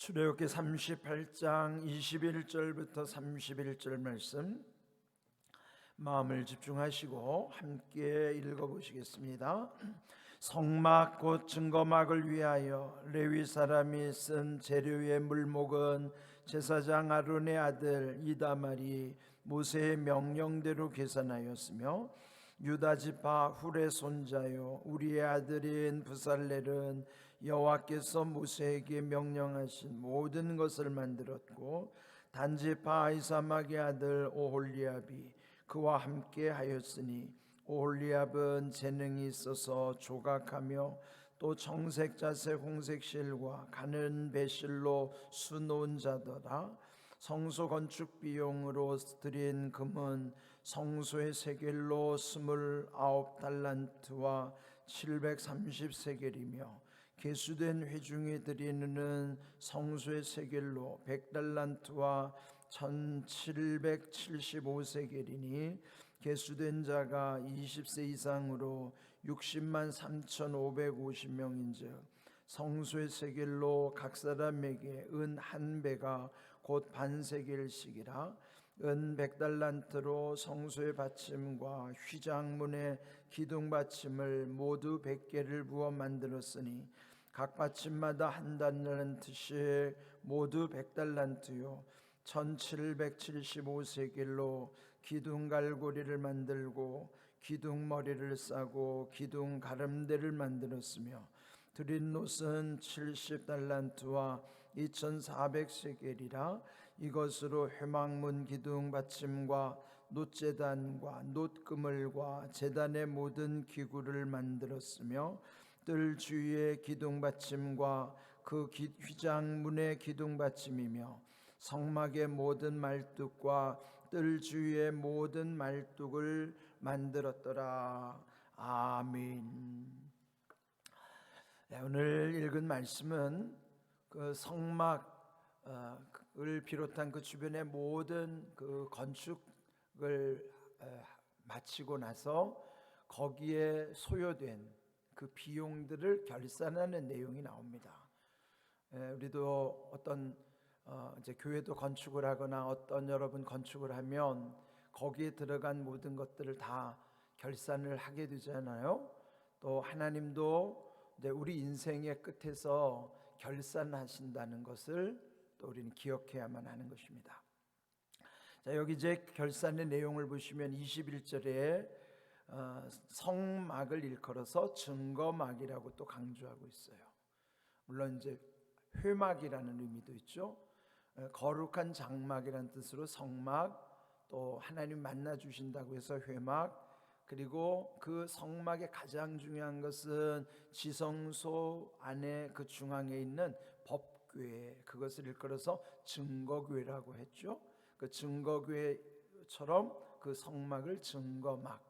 출애굽기 38장 21절부터 31절 말씀 마음을 집중하시고 함께 읽어보시겠습니다. 성막 곧 증거막을 위하여 레위 사람이 쓴 재료의 물목은 제사장 아론의 아들 이다말이 모세의 명령대로 계산하였으며 유다 지파 훌의 손자요 우리의 아들인 부살렐은 여호와께서 모세에게 명령하신 모든 것을 만들었고 단지파 아히사막의 아들 오홀리압이 그와 함께 하였으니 오홀리압은 재능이 있어서 조각하며 또 청색 자색 홍색 실과 가는 배실로 수놓은 자더라. 성소 건축 비용으로 드린 금은 성소의 세겔로 29달란트와 730세겔이며 계수된 회중이 드리는 성소의 세겔로 100달란트와 1775세겔이니 계수된 자가 20세 이상으로 60만 3550명인즉 성소의 세겔로 각 사람에게 은 한 배가 곧 반세겔씩이라. 은 100달란트로 성소의 받침과 휘장문의 기둥 받침을 모두 100개를 부어 만들었으니 각 받침마다 한 달란트씩 모두 100달란트요 1775세겔로 기둥 갈고리를 만들고 기둥 머리를 싸고 기둥 가름대를 만들었으며 드린 놋은 70달란트와 2400세겔이라. 이것으로 회막문 기둥 받침과 놋제단과 놋그물과 제단의 모든 기구를 만들었으며 뜰 주위의 기둥 받침과 그 휘장문의 기둥 받침이며 성막의 모든 말뚝과 뜰 주위의 모든 말뚝을 만들었더라. 아멘. 오늘 읽은 말씀은 그 성막을 비롯한 그 주변의 모든 그 건축을 마치고 나서 거기에 소요된 그 비용들을 결산하는 내용이 나옵니다. 우리도 어떤 이제 교회도 건축을 하거나 어떤 여러분 건축을 하면 거기에 들어간 모든 것들을 다 결산을 하게 되잖아요. 또 하나님도 우리 인생의 끝에서 결산하신다는 것을 또 우리는 기억해야만 하는 것입니다. 자, 여기 이제 결산의 내용을 보시면 21절에 성막을 일컬어서 증거막이라고 또 강조하고 있어요. 물론 이제 회막이라는 의미도 있죠. 거룩한 장막이라는 뜻으로 성막, 또 하나님 만나 주신다고 해서 회막, 그리고 그 성막의 가장 중요한 것은 지성소 안에 그 중앙에 있는 법궤, 그것을 일컬어서 증거궤라고 했죠. 그 증거궤처럼 그 성막을 증거막,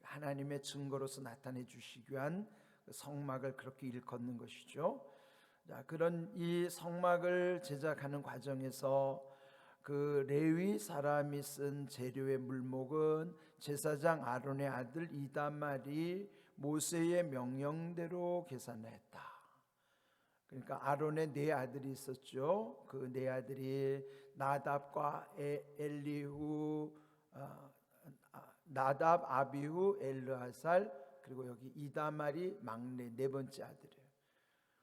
하나님의 증거로서 나타내 주시기 위한 성막을 그렇게 일컫는 것이죠. 자, 그런 이 성막을 제작하는 과정에서 그 레위 사람이 쓴 재료의 물목은 제사장 아론의 아들 이다말이 모세의 명령대로 계산했다. 그러니까 아론의 네 아들이 있었죠. 그 네 아들이 나답과 엘리후, 나답, 아비후, 엘르아살, 그리고 여기 이다말이 막내 네 번째 아들이에요.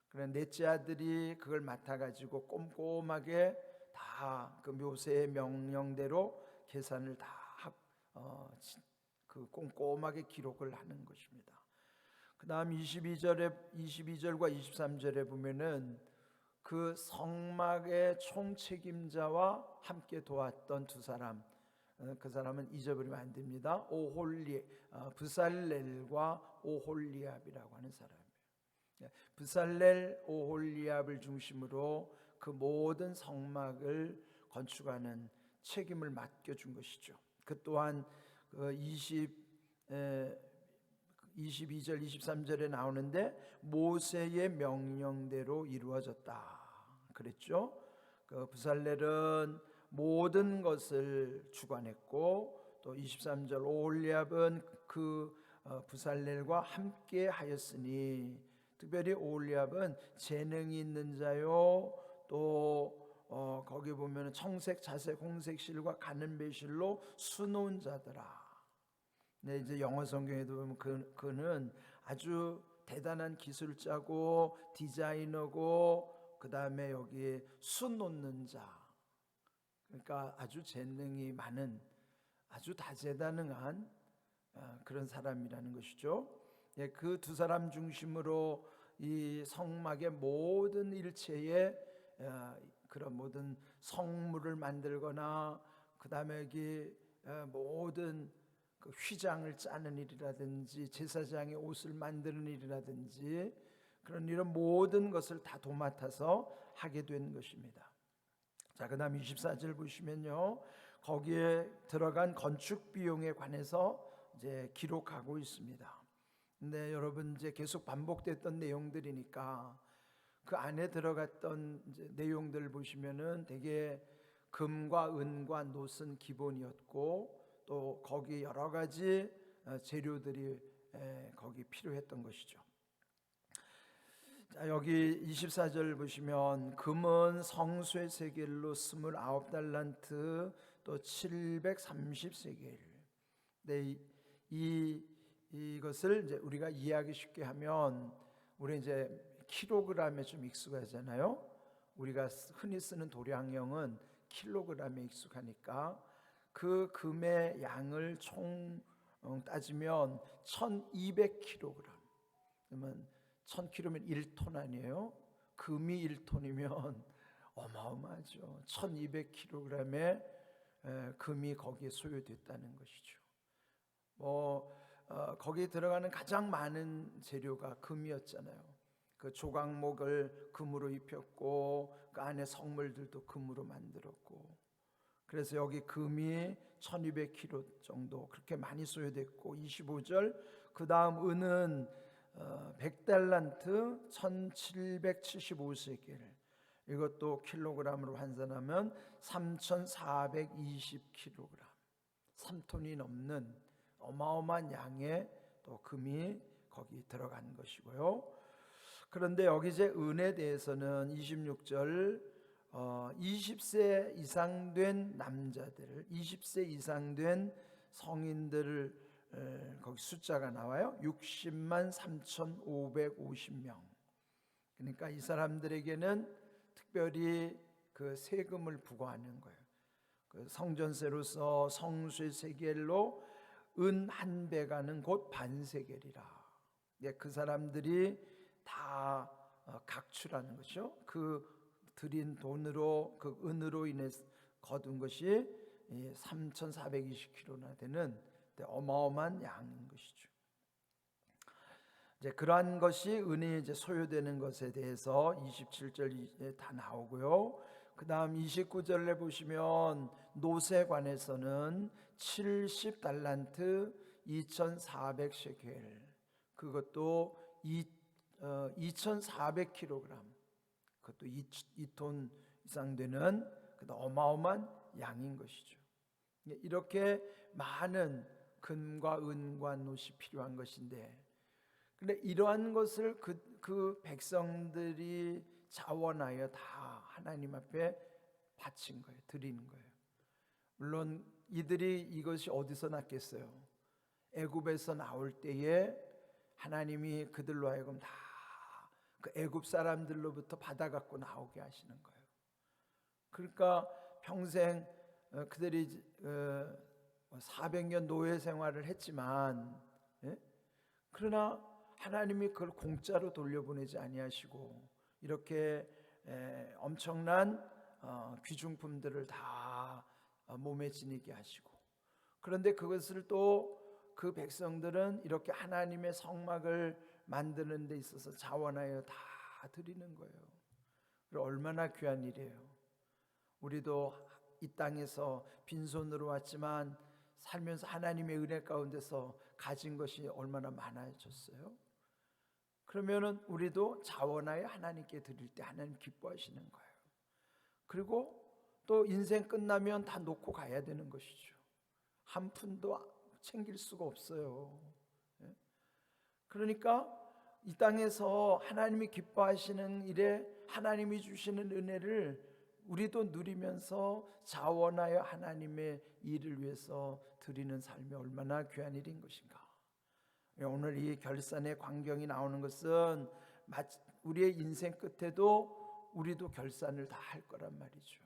그런 넷째 아들이 그걸 맡아가지고 꼼꼼하게 다 그 모세의 명령대로 계산을 다 꼼꼼하게 기록을 하는 것입니다. 그 다음 22절과 23절에 보면은 그 성막의 총책임자와 함께 도왔던 두 사람, 그 사람은 잊어버리면 안 됩니다. 부살렐과 오홀리압이라고 하는 사람이에요. 부살렐, 오홀리압을 중심으로 그 모든 성막을 건축하는 책임을 맡겨준 것이죠. 그 또한 22절 23절에 나오는데 모세의 명령대로 이루어졌다 그랬죠. 그 부살렐은 모든 것을 주관했고 또 23절 오홀리압은 그 부살렐과 함께 하였으니, 특별히 오홀리압은 재능이 있는 자요 또 또 거기 보면 청색, 자색, 홍색 실과 가는 배실로 수놓은 자들아. 네, 이제 영어 성경에도 보면 그는 아주 대단한 기술자고 디자이너고 그 다음에 여기에 수 놓는 자. 그러니까 아주 재능이 많은 아주 다재다능한 그런 사람이라는 것이죠. 예, 그 두 사람 중심으로 이 성막의 모든 일체에 그런 모든 성물을 만들거나 그 다음에 여기 모든 그 휘장을 짜는 일이라든지 제사장의 옷을 만드는 일이라든지 그런 이런 모든 것을 다 도맡아서 하게 된 것입니다. 자, 그 다음 24절 보시면요, 거기에 들어간 건축 비용에 관해서 이제 기록하고 있습니다. 근데 여러분 이제 계속 반복됐던 내용들이니까 그 안에 들어갔던 이제 내용들 보시면은 되게 금과 은과 놋은 기본이었고 또 거기 여러 가지 재료들이 거기 필요했던 것이죠. 자, 여기 24절 보시면 금은 성수의 세겔로 29달란트 또 730세겔. 네, 이것을 이제 우리가 이해하기 쉽게 하면 우리 이제 킬로그램에 좀 익숙하잖아요. 우리가 흔히 쓰는 도량형은 킬로그램에 익숙하니까 그 금의 양을 총 따지면 1200kg. 그러면 1000kg면 1톤 아니에요? 금이 1톤이면 어마어마하죠. 1200kg의 금이 거기에 소요됐다는 것이죠. 거기에 들어가는 가장 많은 재료가 금이었잖아요. 그 조각목을 금으로 입혔고 그 안에 성물들도 금으로 만들었고, 그래서 여기 금이 1200kg 정도 그렇게 많이 소요됐고, 25절 그 다음 은은 100달란트 1775세겔, 이것도 킬로그램으로 환산하면 3420kg, 3톤이 넘는 어마어마한 양의 또 금이 거기 들어간 것이고요. 그런데 여기 이제 은에 대해서는 26절 20세 이상 된 남자들, 20세 이상 된 성인들을 거기 숫자가 나와요. 60만 3,550명. 그러니까 이 사람들에게는 특별히 그 세금을 부과하는 거예요. 그 성전세로서 성수의 세겔로 은 한 배가는 곧 반세겔이라. 그 사람들이 다 각출하는 것이죠. 그 드린 돈으로 그 은으로 인해서 거둔 것이 3,420kg나 되는 어마어마한 양인 것이죠. 이제 그러한 것이 은이 이제 소요되는 것에 대해서 27절에 다 나오고요. 그 다음 29절에 보시면 놋에 관해서는 70달란트 2,400세겔, 그것도 2,400kg, 그것도 2톤 이상 되는 어마어마한 양인 것이죠. 이렇게 많은 금과 은과 놋이 필요한 것인데, 근데 이러한 것을 그 백성들이 자원하여 다 하나님 앞에 바친 거예요. 드리는 거예요. 물론 이들이 이것이 어디서 났겠어요? 애굽에서 나올 때에 하나님이 그들로 하여금 다 그 애굽 사람들로부터 받아갖고 나오게 하시는 거예요. 그러니까 평생 그들이 400년 노예 생활을 했지만, 그러나 하나님이 그걸 공짜로 돌려보내지 아니하시고 이렇게 엄청난 귀중품들을 다 몸에 지니게 하시고, 그런데 그것을 또 그 백성들은 이렇게 하나님의 성막을 만드는 데 있어서 자원하여 다 드리는 거예요. 얼마나 귀한 일이에요. 우리도 이 땅에서 빈손으로 왔지만 살면서 하나님의 은혜 가운데서 가진 것이 얼마나 많아졌어요. 그러면은 우리도 자원하여 하나님께 드릴 때 하나님 기뻐하시는 거예요. 그리고 또 인생 끝나면 다 놓고 가야 되는 것이죠. 한 푼도 챙길 수가 없어요. 그러니까 이 땅에서 하나님이 기뻐하시는 일에 하나님이 주시는 은혜를 우리도 누리면서 자원하여 하나님의 일을 위해서 드리는 삶이 얼마나 귀한 일인 것인가. 오늘 이 결산의 광경이 나오는 것은 우리의 인생 끝에도 우리도 결산을 다 할 거란 말이죠.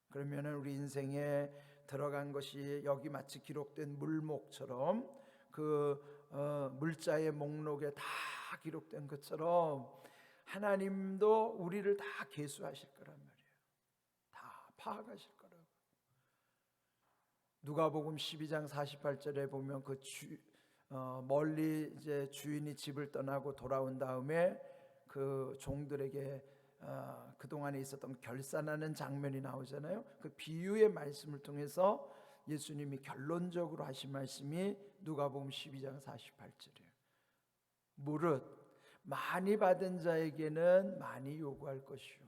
그러면 우리 인생에 들어간 것이 여기 마치 기록된 물목처럼 그 물자의 목록에 다 기록된 것처럼 하나님도 우리를 다 계수하실 거란 말이에요. 다 파악하실 거라고. 누가복음 12장 48절에 보면 멀리 이제 주인이 집을 떠나고 돌아온 다음에 그 종들에게 그동안에 있었던 결산하는 장면이 나오잖아요. 그 비유의 말씀을 통해서 예수님이 결론적으로 하신 말씀이 누가복음 12장 48절이에요. 무릇 많이 받은 자에게는 많이 요구할 것이요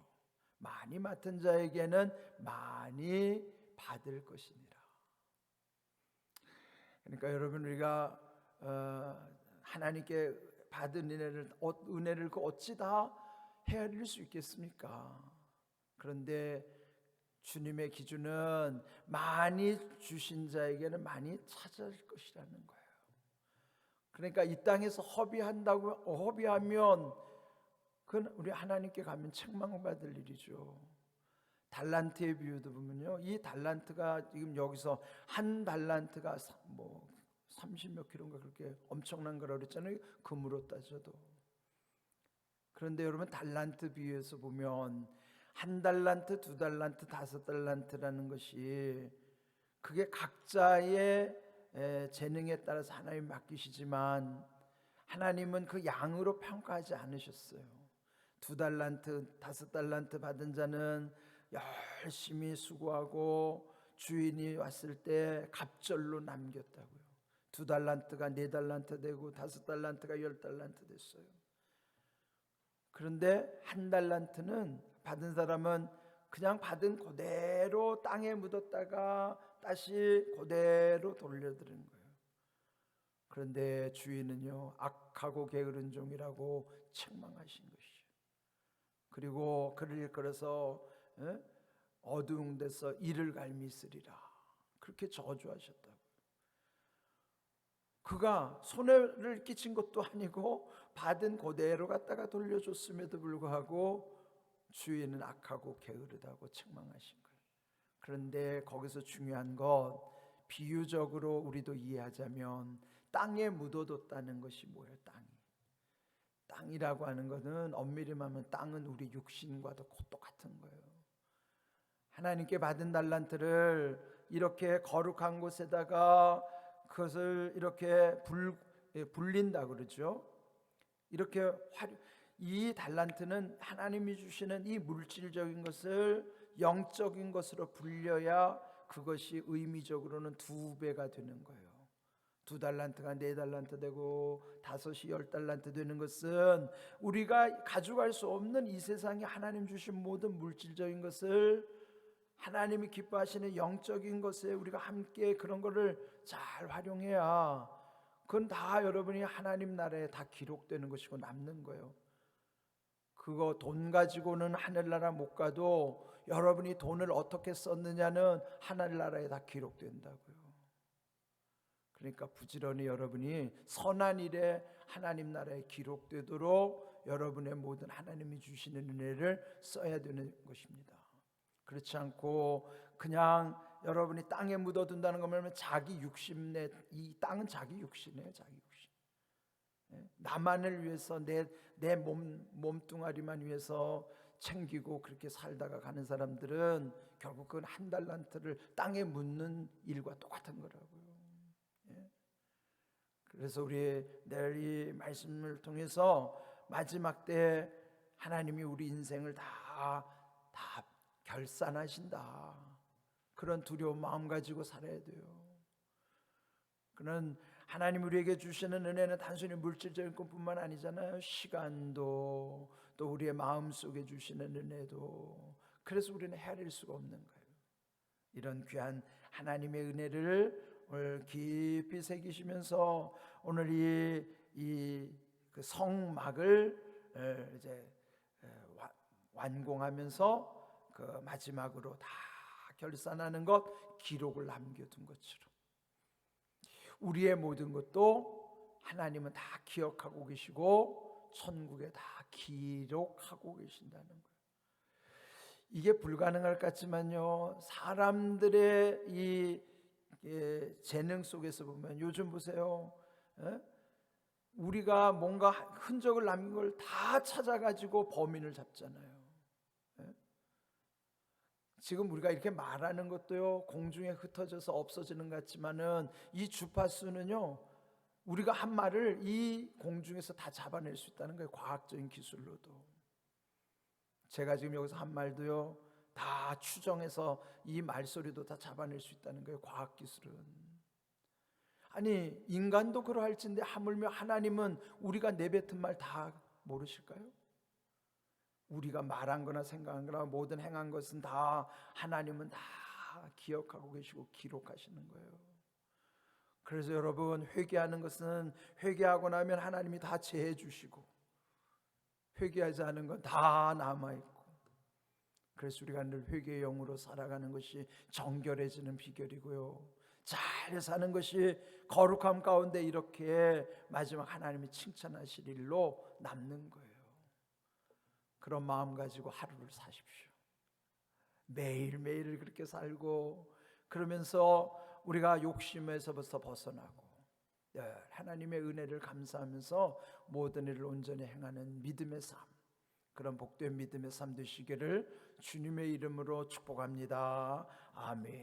많이 맡은 자에게는 많이 받을 것이니라. 그러니까 여러분, 우리가 하나님께 받은 은혜를 어찌 다 헤아릴 수 있겠습니까? 그런데 주님의 기준은 많이 주신 자에게는 많이 찾을 것이라는 거예요. 그러니까 이 땅에서 허비하면 그건 우리 하나님께 가면 책망받을 일이죠. 달란트의 비유도 보면요, 이 달란트가 지금 여기서 한 달란트가 뭐 30몇 킬로인가 그렇게 엄청난 거라고 그랬잖아요. 금으로 따져도. 그런데 여러분, 달란트 비유에서 보면 한 달란트, 두 달란트, 다섯 달란트라는 것이 그게 각자의 재능에 따라서 하나님 맡기시지만 하나님은 그 양으로 평가하지 않으셨어요. 두 달란트, 다섯 달란트 받은 자는 열심히 수고하고 주인이 왔을 때 갑절로 남겼다고요. 두 달란트가 네 달란트 되고 다섯 달란트가 10달란트 됐어요. 그런데 한 달란트는 받은 사람은 그냥 받은 그대로 땅에 묻었다가 다시 그대로 돌려드리는 거예요. 그런데 주인은요, 악하고 게으른 종이라고 책망하신 것이죠. 그리고 그를 일컬어서 어두운 데서 이를 갈미 쓰리라, 그렇게 저주하셨다고. 그가 손해를 끼친 것도 아니고 받은 그대로 갖다가 돌려줬음에도 불구하고 주인은 악하고 게으르다고 책망하신 거예요. 그런데 거기서 중요한 것, 비유적으로 우리도 이해하자면 땅에 묻어뒀다는 것이 뭐예요? 땅이라고 하는 것은 엄밀히 말하면 땅은 우리 육신과도 똑같은 거예요. 하나님께 받은 달란트를 이렇게 거룩한 곳에다가 그것을 이렇게 불린다 그러죠. 이렇게 이 달란트는 하나님이 주시는 이 물질적인 것을 영적인 것으로 불려야 그것이 의미적으로는 2배가 되는 거예요. 2달란트가 4달란트 되고 5이 10달란트 되는 것은 우리가 가져갈 수 없는 이 세상에 하나님 주신 모든 물질적인 것을 하나님이 기뻐하시는 영적인 것에 우리가 함께 그런 거를 잘 활용해야 그건 다 여러분이 하나님 나라에 다 기록되는 것이고 남는 거예요. 그거 돈 가지고는 하늘나라 못 가도 여러분이 돈을 어떻게 썼느냐는 하늘나라에 다 기록된다고요. 그러니까 부지런히 여러분이 선한 일에 하나님 나라에 기록되도록 여러분의 모든 하나님이 주시는 은혜를 써야 되는 것입니다. 그렇지 않고 그냥 여러분이 땅에 묻어둔다는 거면 자기 욕심, 이 땅은 자기 욕심이에요. 자기 욕심. 나만을 위해서 내 몸뚱아리만 위해서 챙기고 그렇게 살다가 가는 사람들은 결국 그건 한 달란트를 땅에 묻는 일과 똑같은 거라고요. 그래서 우리 내일 이 말씀을 통해서 마지막 때 하나님이 우리 인생을 다 결산하신다, 그런 두려운 마음 가지고 살아야 돼요. 그는 하나님 우리에게 주시는 은혜는 단순히 물질적인 것뿐만 아니잖아요. 시간도, 또 우리의 마음속에 주시는 은혜도. 그래서 우리는 헤아릴 수가 없는 거예요. 이런 귀한 하나님의 은혜를 오늘 깊이 새기시면서 오늘 이 그 성막을 이제 완공하면서 그 마지막으로 다 결산하는 것, 기록을 남겨둔 것처럼 우리의 모든 것도 하나님은 다 기억하고 계시고 천국에 다 기록하고 계신다는 거예요. 이게 불가능할 것 같지만요, 사람들의 이 재능 속에서 보면, 요즘 보세요, 우리가 뭔가 흔적을 남긴 걸 다 찾아가지고 범인을 잡잖아요. 지금 우리가 이렇게 말하는 것도요, 공중에 흩어져서 없어지는 것 같지만은 이 주파수는요, 우리가 한 말을 이 공중에서 다 잡아낼 수 있다는 거예요. 과학적인 기술로도. 제가 지금 여기서 한 말도요, 다 추정해서 이 말소리도 다 잡아낼 수 있다는 거예요. 과학기술은. 아니, 인간도 그러할진데 하물며 하나님은 우리가 내뱉은 말 다 모르실까요? 우리가 말한 거나 생각한 거나 모든 행한 것은 다 하나님은 다 기억하고 계시고 기록하시는 거예요. 그래서 여러분, 회개하는 것은 회개하고 나면 하나님이 다 제해 주시고, 회개하지 않은 건 다 남아있고, 그래서 우리가 늘 회개의 영으로 살아가는 것이 정결해지는 비결이고요, 잘 사는 것이 거룩함 가운데 이렇게 마지막 하나님이 칭찬하실 일로 남는 거예요. 그런 마음 가지고 하루를 사십시오. 매일매일 그렇게 살고, 그러면서 우리가 욕심에서부터 벗어나고 하나님의 은혜를 감사하면서 모든 일을 온전히 행하는 믿음의 삶, 그런 복된 믿음의 삶 되시기를 주님의 이름으로 축복합니다. 아멘.